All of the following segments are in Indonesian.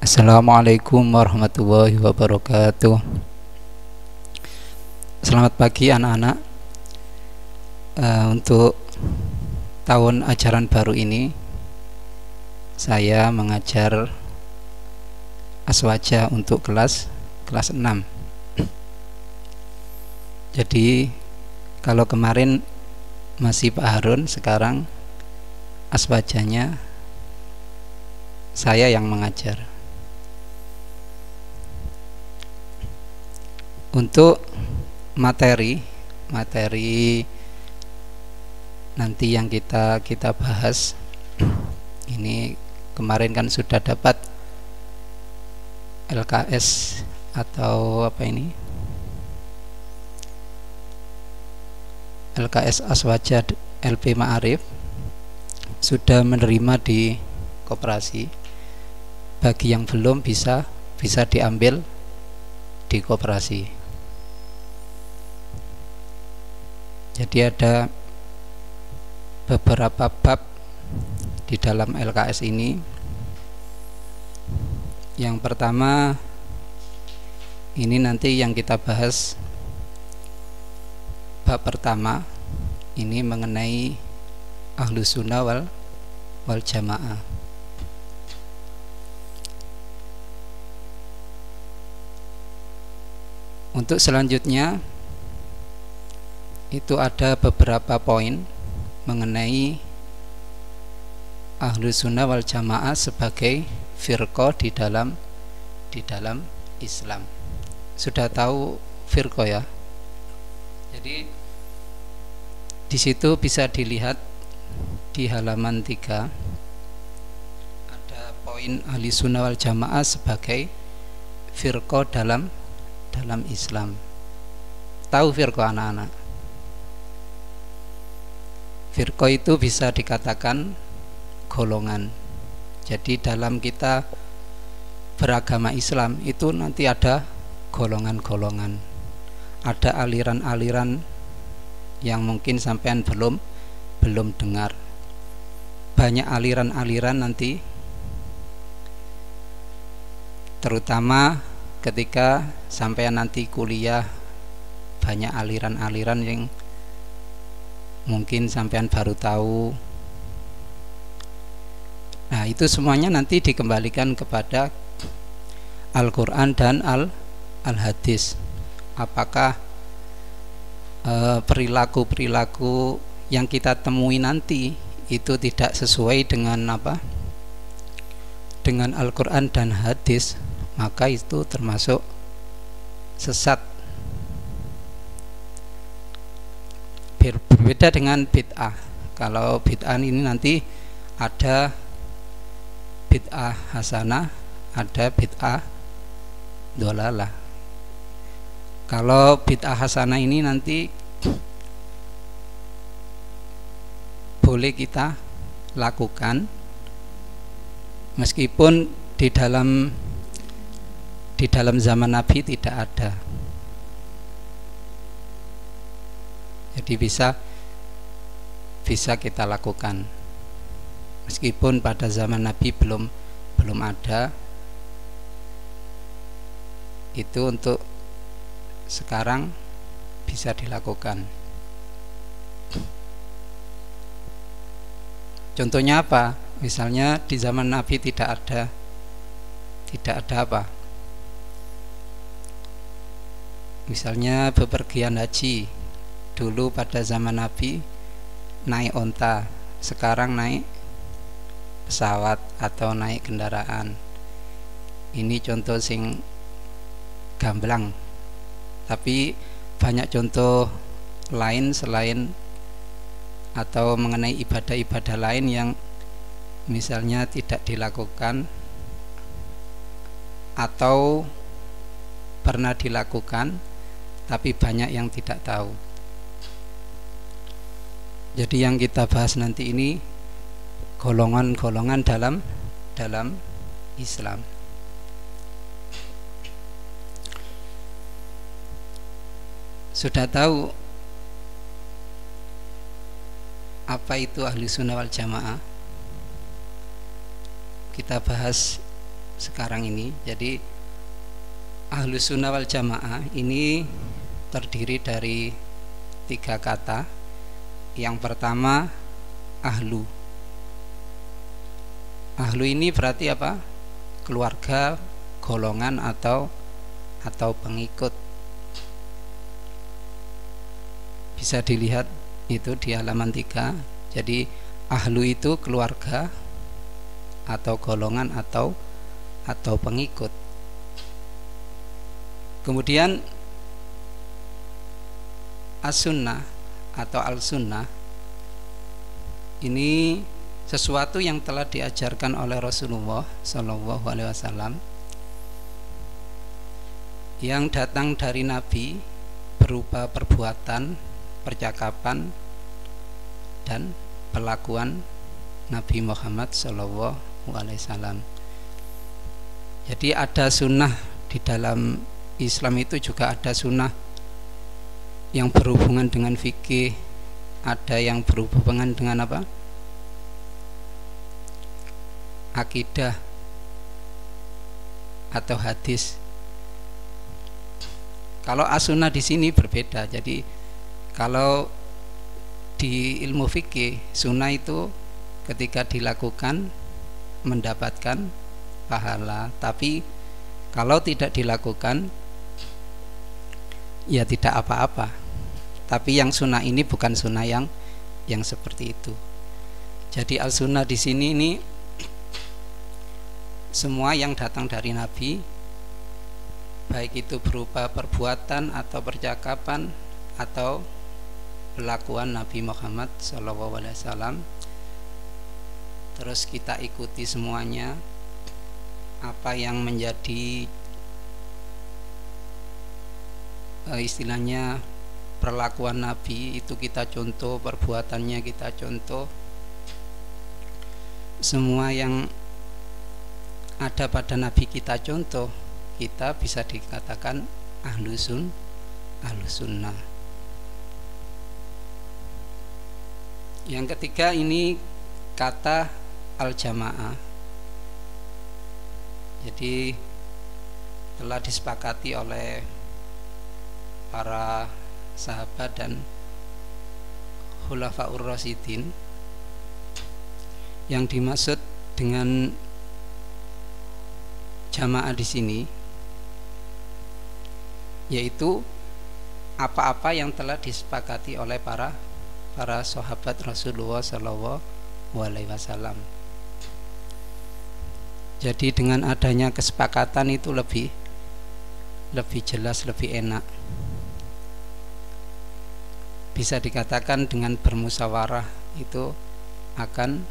Assalamualaikum warahmatullahi wabarakatuh. Selamat pagi anak-anak. Untuk tahun ajaran baru ini saya mengajar aswaja untuk kelas 6. Jadi kalau kemarin masih Pak Harun, sekarang aswajanya saya yang mengajar. Untuk materi nanti yang kita bahas ini, kemarin kan sudah dapat LKS atau apa ini, LKS Aswaja LP Ma'arif, sudah menerima di koperasi. Bagi yang belum bisa diambil di koperasi. Jadi ada beberapa bab di dalam LKS ini. Yang pertama ini nanti yang kita bahas, bab pertama ini mengenai Ahlus Sunnah wal Jamaah. Untuk selanjutnya itu ada beberapa poin mengenai Ahlus Sunnah wal Jamaah sebagai firqah di dalam Islam. Sudah tahu firqah ya? Jadi di situ bisa dilihat di halaman 3 ada poin Ahlus Sunnah wal Jamaah sebagai firqah dalam Islam. Tahu firqah anak-anak? Firqah itu bisa dikatakan golongan. Jadi dalam kita beragama Islam itu nanti ada golongan-golongan, ada aliran-aliran yang mungkin sampean belum dengar. Banyak aliran-aliran nanti, terutama ketika sampean nanti kuliah, banyak aliran-aliran yang mungkin sampean baru tahu. Nah, itu semuanya nanti dikembalikan kepada Al-Quran dan Al-Hadis. Apakah perilaku-perilaku yang kita temui nanti itu tidak sesuai dengan dengan Al-Quran dan Hadis, maka itu termasuk sesat. Berbeda dengan bid'ah. Kalau bid'ah ini nanti ada bid'ah hasanah, ada bid'ah dhalalah. Kalau bid'ah hasanah ini nanti boleh kita lakukan meskipun di dalam zaman Nabi tidak ada. Jadi bisa kita lakukan meskipun pada zaman Nabi belum ada. Itu untuk sekarang bisa dilakukan. Contohnya apa? Misalnya di zaman Nabi tidak ada apa? Misalnya bepergian haji. Dulu pada zaman Nabi naik onta, sekarang naik pesawat atau naik kendaraan. Ini contoh sing gamblang, tapi banyak contoh lain selain atau mengenai ibadah-ibadah lain yang misalnya tidak dilakukan atau pernah dilakukan tapi banyak yang tidak tahu. Jadi yang kita bahas nanti ini golongan-golongan dalam Islam. Sudah tahu apa itu Ahlus Sunnah wal Jamaah? Kita bahas sekarang ini. Jadi Ahlus Sunnah wal Jamaah ini terdiri dari 3 kata. Yang pertama ahlu. Ahlu ini berarti apa? Keluarga, golongan atau pengikut. Bisa dilihat itu di halaman 3. Jadi ahlu itu keluarga atau golongan atau pengikut. Kemudian as-sunnah atau al-sunnah ini sesuatu yang telah diajarkan oleh Rasulullah Shallallahu Alaihi Wasallam, yang datang dari Nabi berupa perbuatan, percakapan, dan perlakuan Nabi Muhammad Shallallahu Alaihi Wasallam. Jadi ada sunnah di dalam Islam itu, juga ada sunnah yang berhubungan dengan fikih, ada yang berhubungan dengan apa? Akidah atau hadis. Kalau as-sunnah di sini berbeda. Jadi kalau di ilmu fikih, sunnah itu ketika dilakukan mendapatkan pahala, tapi kalau tidak dilakukan ya tidak apa-apa. Tapi yang sunnah ini bukan sunnah yang seperti itu. Jadi al-sunnah di sini ini semua yang datang dari Nabi, baik itu berupa perbuatan atau percakapan atau perlakuan Nabi Muhammad SAW, terus kita ikuti semuanya. Apa yang menjadi istilahnya perlakuan Nabi itu kita contoh, perbuatannya kita contoh. Semua yang ada pada Nabi kita contoh, kita bisa dikatakan ahlus sunnah. Yang ketiga ini kata al-jamaah. Jadi telah disepakati oleh para sahabat dan khulafaur rasyidin. Yang dimaksud dengan jamaah di sini yaitu apa-apa yang telah disepakati oleh para sahabat Rasulullah Shallallahu Alaihi Wasallam. Jadi dengan adanya kesepakatan itu lebih jelas, lebih enak. Bisa dikatakan dengan bermusyawarah itu akan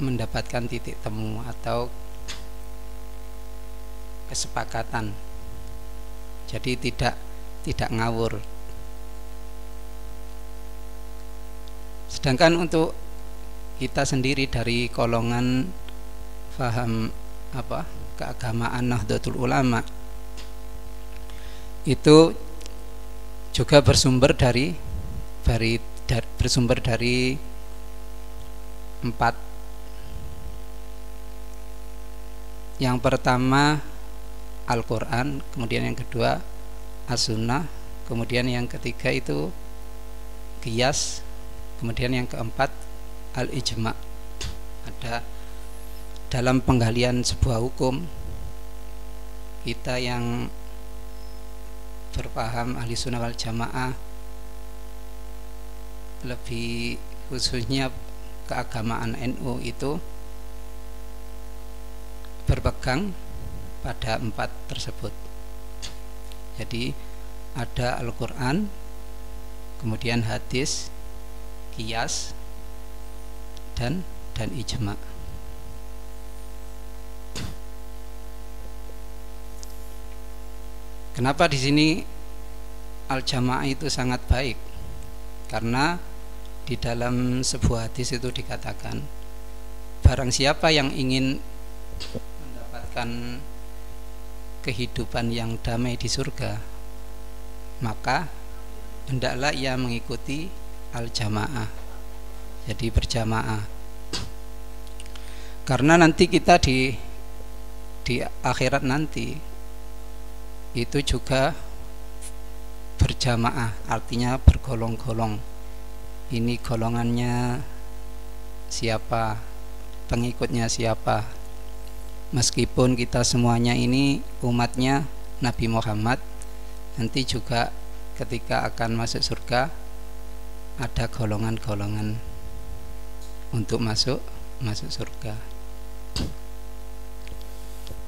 mendapatkan titik temu atau kesepakatan. Jadi tidak ngawur. Sedangkan untuk kita sendiri dari golongan faham keagamaan Nahdlatul Ulama itu juga bersumber dari 4. Yang pertama Al-Quran, kemudian yang kedua As-Sunnah, kemudian yang ketiga itu Qiyas, kemudian yang keempat Al-Ijma'. Ada dalam penggalian sebuah hukum, kita yang berpaham ahli sunnah wal jamaah, lebih khususnya keagamaan NU itu berpegang pada 4 tersebut. Jadi ada Al-Quran, kemudian hadis, qiyas, dan ijma'. Kenapa di sini al-jamaah itu sangat baik? Karena di dalam sebuah hadis itu dikatakan, barang siapa yang ingin mendapatkan kehidupan yang damai di surga, maka hendaklah ia mengikuti al-jamaah, jadi berjamaah. Karena nanti kita di akhirat nanti itu juga berjamaah, artinya bergolong-golong. Ini golongannya siapa, pengikutnya siapa. Meskipun kita semuanya ini umatnya Nabi Muhammad, nanti juga ketika akan masuk surga ada golongan-golongan untuk masuk surga.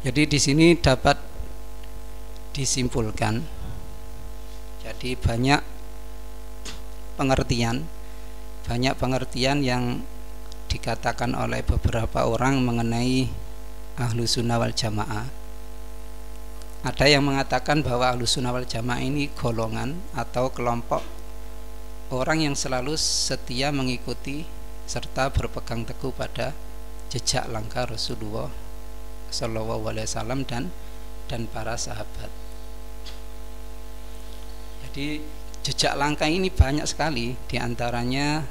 Jadi di sini dapat disimpulkan, jadi banyak pengertian yang dikatakan oleh beberapa orang mengenai ahlu sunnah wal jamaah. Ada yang mengatakan bahwa ahlu sunnah wal jamaah ini golongan atau kelompok orang yang selalu setia mengikuti serta berpegang teguh pada jejak langkah Rasulullah Shallallahu Alaihi Wasallam dan para sahabat. Jadi jejak langkah ini banyak sekali, diantaranya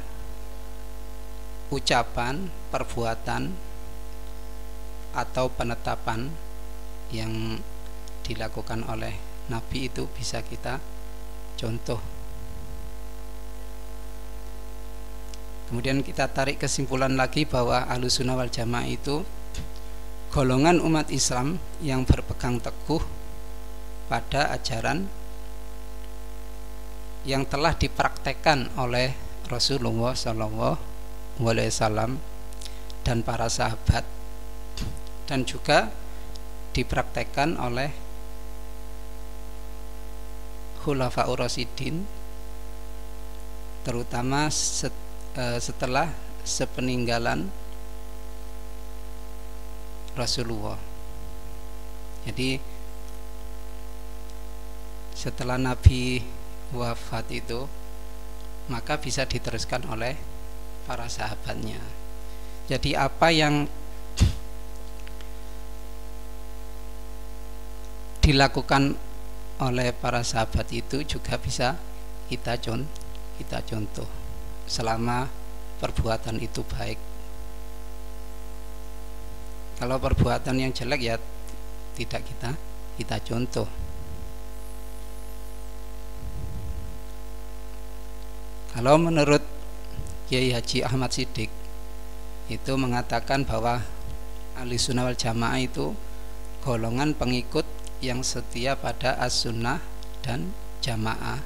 ucapan, perbuatan, atau penetapan yang dilakukan oleh Nabi itu bisa kita contoh. Kemudian kita tarik kesimpulan lagi bahwa Ahlus Sunnah wal Jamaah itu golongan umat Islam yang berpegang teguh pada ajaran yang telah dipraktekkan oleh Rasulullah SAW dan para sahabat, dan juga dipraktekkan oleh Khulafaur Rasyidin, terutama setelah sepeninggalan Rasulullah. Jadi setelah Nabi wafat itu, maka bisa diteruskan oleh para sahabatnya. Jadi apa yang dilakukan oleh para sahabat itu juga bisa kita contoh selama perbuatan itu baik. Kalau perbuatan yang jelek ya tidak kita contoh. Kalau menurut Kiai Haji Ahmad Siddiq itu mengatakan bahwa Ahlus Sunnah wal Jamaah itu golongan pengikut yang setia pada as-sunnah dan jamaah,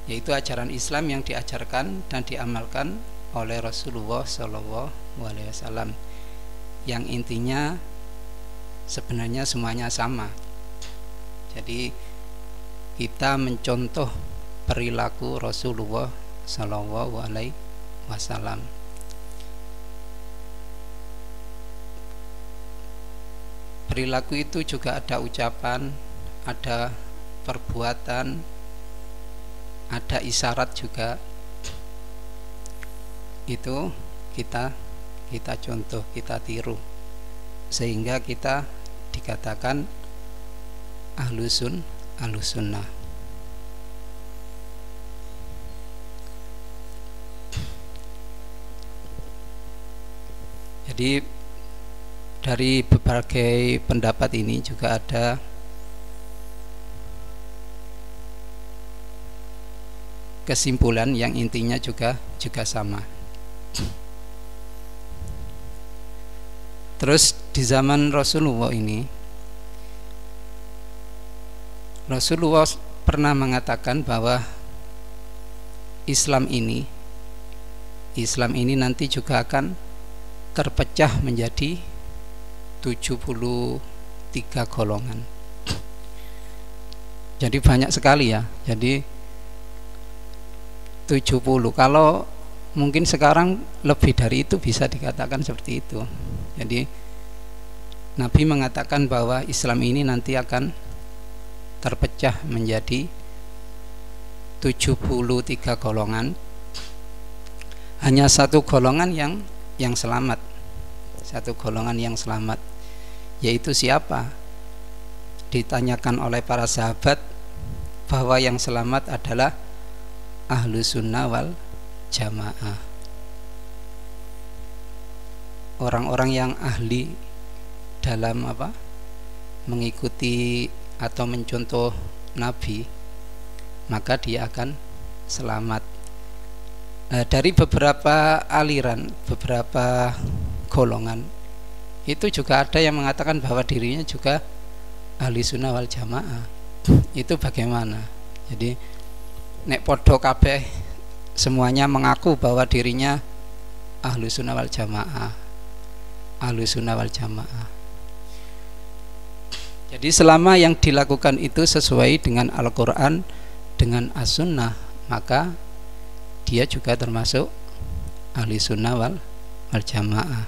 yaitu ajaran Islam yang diajarkan dan diamalkan oleh Rasulullah SAW, yang intinya sebenarnya semuanya sama. Jadi kita mencontoh perilaku Rasulullah SAW. Perilaku itu juga ada ucapan, ada perbuatan, ada isyarat juga. Itu kita contoh, kita tiru, sehingga kita dikatakan Ahlus Sunnah. Jadi dari berbagai pendapat ini juga ada kesimpulan yang intinya juga sama. Terus di zaman Rasulullah ini, Rasulullah pernah mengatakan bahwa Islam ini nanti juga akan terpecah menjadi 73 golongan. Jadi banyak sekali ya. Jadi 70. Kalau mungkin sekarang lebih dari itu bisa dikatakan seperti itu. Jadi Nabi mengatakan bahwa Islam ini nanti akan terpecah menjadi 73 golongan. Hanya satu golongan yang selamat. Satu golongan yang selamat, yaitu siapa? Ditanyakan oleh para sahabat bahwa yang selamat adalah Ahlus Sunnah wal Jamaah. orang-orang yang ahli dalam mengikuti atau mencontoh Nabi, maka dia akan selamat. Dari beberapa aliran, beberapa golongan itu juga ada yang mengatakan bahwa dirinya juga ahli sunnah wal jamaah. Itu bagaimana? Jadi nek podo kabeh semuanya mengaku bahwa dirinya ahli sunnah wal jamaah, ahli sunnah wal jamaah. Jadi selama yang dilakukan itu sesuai dengan Al-Quran, dengan As-Sunnah, maka dia juga termasuk ahli sunnah wal jamaah.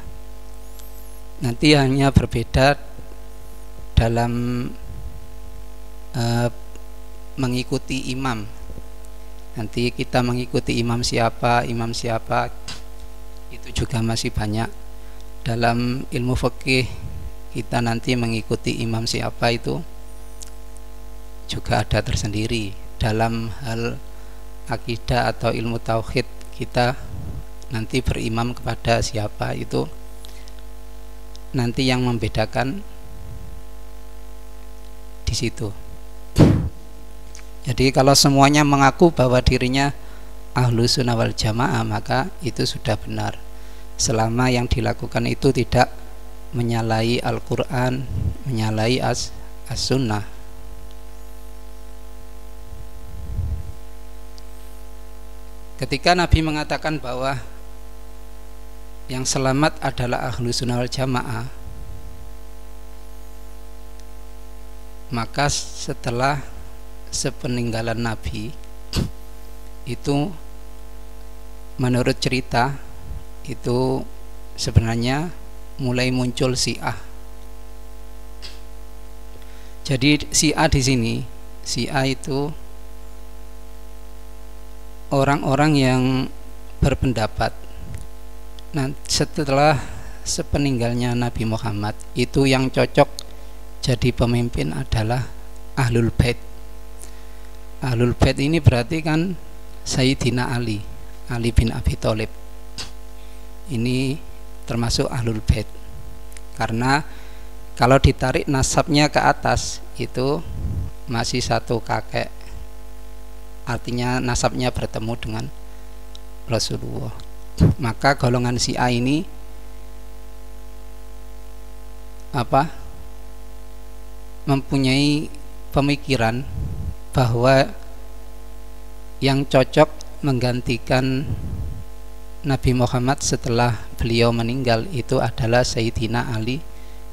Nanti hanya berbeda dalam mengikuti imam. Nanti kita mengikuti imam siapa itu juga masih banyak. Dalam ilmu fikih kita nanti mengikuti imam siapa itu juga ada tersendiri. Dalam hal akidah atau ilmu tauhid kita nanti berimam kepada siapa itu nanti yang membedakan di situ. Jadi kalau semuanya mengaku bahwa dirinya ahlu sunnah wal jamaah, maka itu sudah benar selama yang dilakukan itu tidak menyalahi Al-Quran, menyalahi as-sunnah. Ketika Nabi mengatakan bahwa yang selamat adalah ahlu sunnah wal jamaah, maka setelah sepeninggalan Nabi itu menurut cerita itu sebenarnya mulai muncul Syiah. Jadi Syiah di sini, Syiah itu orang-orang yang berpendapat setelah sepeninggalnya Nabi Muhammad itu yang cocok jadi pemimpin adalah Ahlul Bait. Ahlul Bait ini berarti kan Sayyidina Ali bin Abi Thalib. Ini termasuk Ahlul Bait. Karena kalau ditarik nasabnya ke atas itu masih satu kakek. Artinya nasabnya bertemu dengan Rasulullah. Maka golongan Syiah ini mempunyai pemikiran bahwa yang cocok menggantikan Nabi Muhammad setelah beliau meninggal itu adalah Sayyidina Ali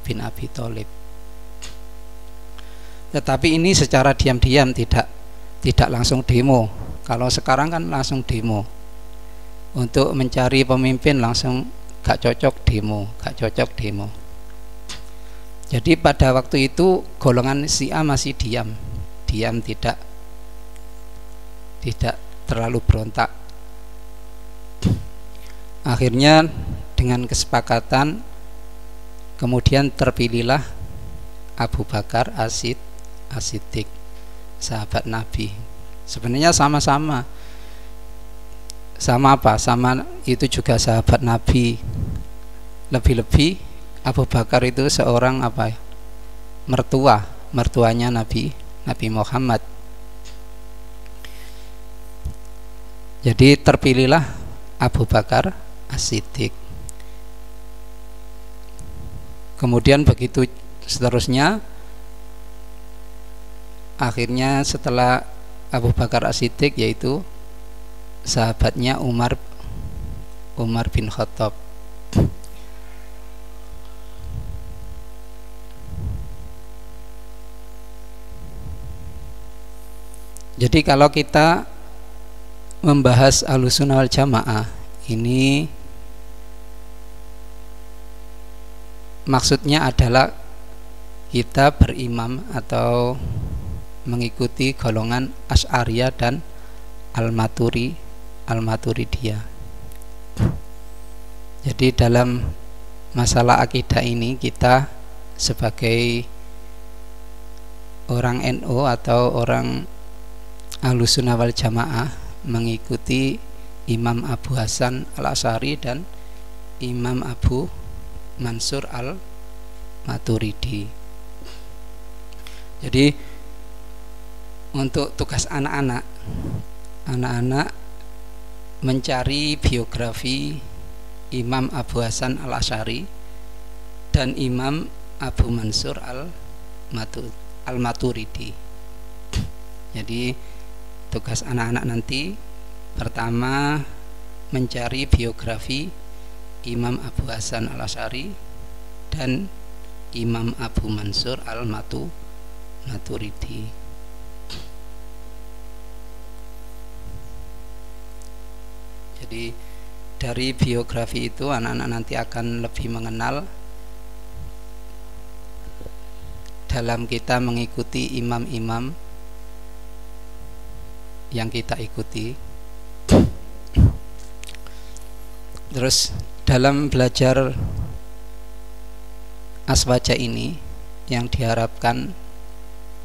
bin Abi Thalib. Tetapi ini secara diam-diam, tidak langsung demo. Kalau sekarang kan langsung demo. Untuk mencari pemimpin langsung gak cocok demo. Jadi pada waktu itu golongan Syiah masih diam, tidak terlalu berontak. Akhirnya dengan kesepakatan kemudian terpilihlah Abu Bakar As-Siddiq, sahabat Nabi. Sebenarnya sama itu juga sahabat Nabi. Lebih-lebih Abu Bakar itu seorang mertuanya Nabi Muhammad. Jadi terpilihlah Abu Bakar As-Siddiq. Kemudian begitu seterusnya. Akhirnya setelah Abu Bakar As-Siddiq yaitu sahabatnya Umar bin Khattab. Jadi kalau kita membahas Ahlussunnah wal Jamaah ini maksudnya adalah kita berimam atau mengikuti golongan Asy'ariyah dan Al-Maturidiyah. Jadi dalam masalah akidah ini kita sebagai orang NU atau orang Ahlussunnah wal Jamaah mengikuti Imam Abu Hasan Al-Asy'ari dan Imam Abu Mansur al-Maturidi. Jadi untuk tugas anak-anak mencari biografi Imam Abu Hasan al-Asy'ari dan Imam Abu Mansur al-Maturidi. Jadi tugas anak-anak nanti pertama mencari biografi Imam Abu Hasan al-Asy'ari dan Imam Abu Mansur al-Maturidi. Jadi dari biografi itu anak-anak nanti akan lebih mengenal dalam kita mengikuti imam-imam yang kita ikuti. Terus dalam belajar aswaja ini yang diharapkan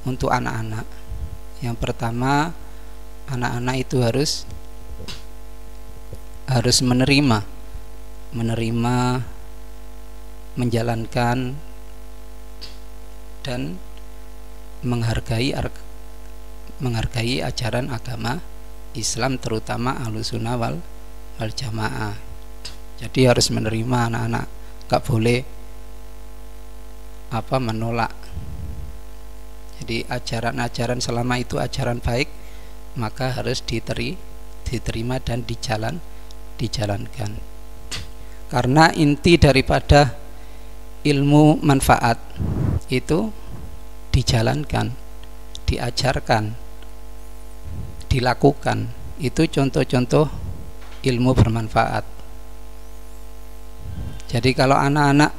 untuk anak-anak, yang pertama anak-anak itu harus menerima, menjalankan dan menghargai ajaran agama Islam, terutama Ahlussunnah wal Jamaah. Jadi harus menerima anak-anak, gak boleh menolak. Jadi ajaran-ajaran selama itu ajaran baik, maka harus diterima dan dijalankan. Karena inti daripada ilmu manfaat itu dijalankan, diajarkan, dilakukan. Itu contoh-contoh ilmu bermanfaat. Jadi kalau anak-anak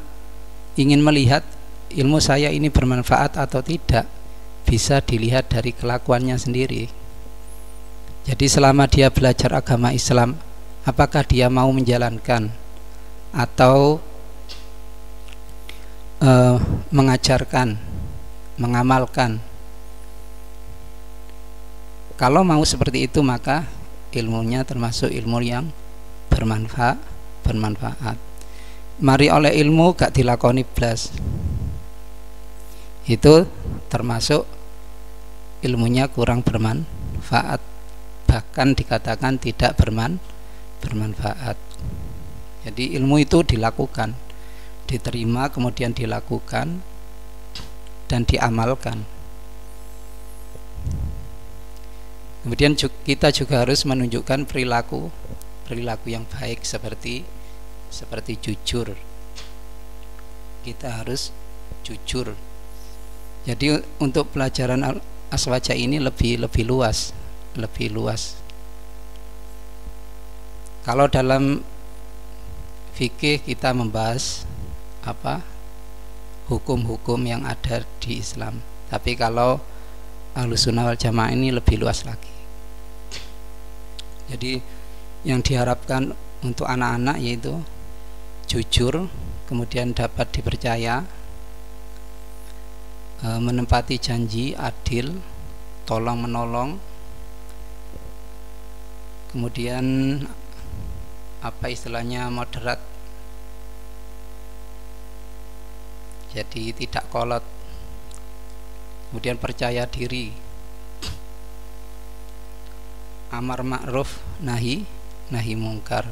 ingin melihat ilmu saya ini bermanfaat atau tidak, bisa dilihat dari kelakuannya sendiri. Jadi selama dia belajar agama Islam, apakah dia mau menjalankan atau mengajarkan, mengamalkan. Kalau mau seperti itu, maka ilmunya termasuk ilmu yang bermanfaat. Mari oleh ilmu gak dilakoni blas, itu termasuk ilmunya kurang bermanfaat, bahkan dikatakan tidak bermanfaat. Jadi ilmu itu dilakukan, diterima, kemudian dilakukan dan diamalkan. Kemudian kita juga harus menunjukkan perilaku yang baik, seperti jujur. Kita harus jujur. Jadi untuk pelajaran aswaja ini lebih luas. Kalau dalam fikih kita membahas hukum-hukum yang ada di Islam, tapi kalau Ahlussunnah wal Jamaah ini lebih luas lagi. Jadi yang diharapkan untuk anak-anak yaitu jujur, kemudian dapat dipercaya, menempati janji, adil, tolong menolong, kemudian istilahnya moderat, jadi tidak kolot, kemudian percaya diri, amar ma'ruf, nahi mungkar.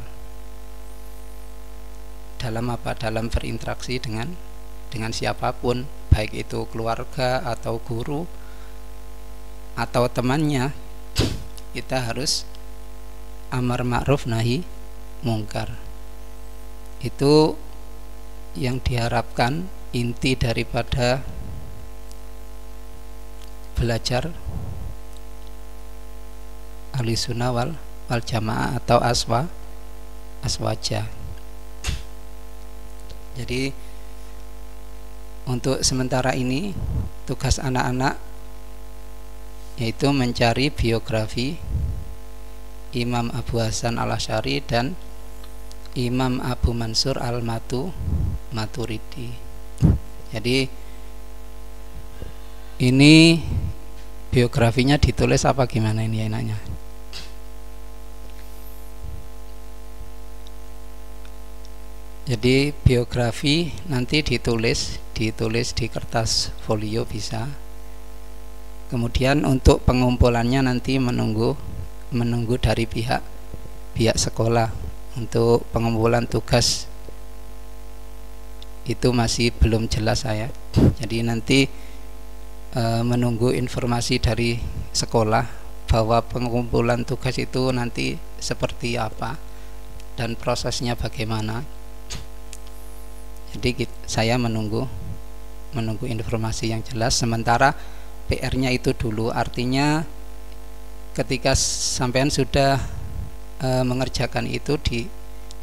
Dalam berinteraksi dengan siapapun, baik itu keluarga atau guru atau temannya, kita harus amar ma'ruf nahi mungkar. Itu yang diharapkan, inti daripada belajar Ahlussunnah wal Jamaah atau aswaja. Jadi untuk sementara ini tugas anak-anak yaitu mencari biografi Imam Abu Hasan al-Asy'ari dan Imam Abu Mansur al-Maturidi. Jadi ini biografinya ditulis apa gimana ini enaknya? Jadi biografi nanti ditulis di kertas folio bisa. Kemudian untuk pengumpulannya nanti menunggu dari pihak sekolah. Untuk pengumpulan tugas itu masih belum jelas saya. Jadi nanti menunggu informasi dari sekolah bahwa pengumpulan tugas itu nanti seperti apa dan prosesnya bagaimana. Jadi saya menunggu informasi yang jelas. Sementara PR-nya itu dulu, artinya ketika sampean sudah mengerjakan itu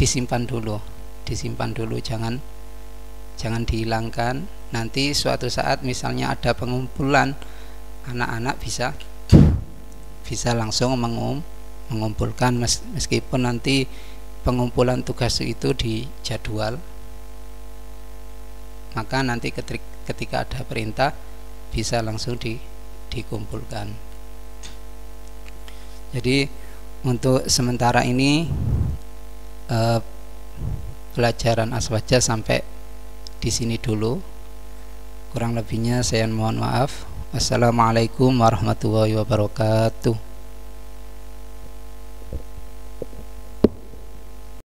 disimpan dulu, jangan dihilangkan. Nanti suatu saat misalnya ada pengumpulan anak-anak bisa langsung mengumpulkan, meskipun nanti pengumpulan tugas itu dijadwal, maka nanti ketika ada perintah bisa langsung dikumpulkan. Jadi untuk sementara ini pelajaran aswaja sampai di sini dulu. Kurang lebihnya saya mohon maaf. Wassalamualaikum warahmatullahi wabarakatuh.